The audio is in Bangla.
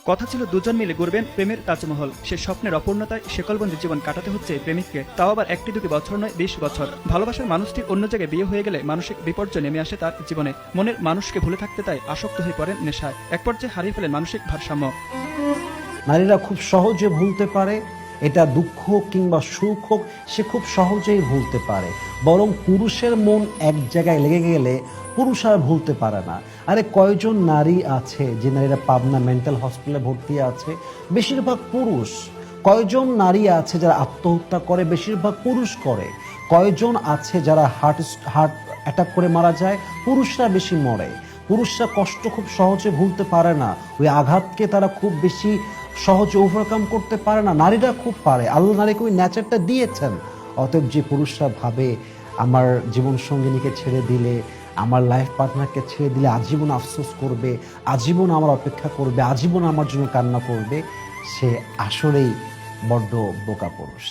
কথা ছিল দুজন মিলে গড়বেন প্রেমের তাজমহল। সে স্বপ্নের অপূর্ণতায় শেকলবন্দি জীবন কাটাতে হচ্ছে প্রেমিককে, তাও আবার একটি দুটি বছর নয়, 20 বছর। ভালোবাসার মানুষটির অন্য জায়গায় বিয়ে হয়ে গেলে মানসিক বিপর্যয় নেমে আসে তার জীবনে। মনের মানুষকে ভুলে থাকতে তাই আসক্ত হয়ে পড়েন নেশায়। এক পর্যায়ে হারিয়ে ফেলেন মানসিক ভারসাম্য। নারীরা খুব সহজে ভুলতে পারে, এটা দুঃখ হোক কিংবা সুখ হোক, সে খুব সহজেই ভুলতে পারে। বরং পুরুষের মন এক জায়গায় লেগে গেলে পুরুষ আর ভুলতে পারে না। আরে কয়জন নারী আছে যে নারীরা পাবনা মেন্টাল হসপিটালে ভর্তি আছে, বেশিরভাগ পুরুষ। কয়জন নারী আছে যারা আত্মহত্যা করে, বেশিরভাগ পুরুষ করে। কয়জন আছে যারা হার্ট অ্যাটাক করে মারা যায়, পুরুষরা বেশি মরে। পুরুষরা কষ্ট খুব সহজে ভুলতে পারে না, ওই আঘাতকে তারা খুব বেশি সহজে ওভারকাম করতে পারে না। নারীরা খুব পারে, আল্লাহ নারীকে ওই নেচারটা দিয়েছেন। অতএব যে পুরুষরা ভাবে আমার জীবন সঙ্গিনীকে ছেড়ে দিলে, আমার লাইফ পার্টনারকে ছেড়ে দিলে আজীবন আফসোস করবে, আজীবন আমার অপেক্ষা করবে, আজীবন আমার জন্য কান্না করবে, সে আসলেই বড্ড বোকা পুরুষ।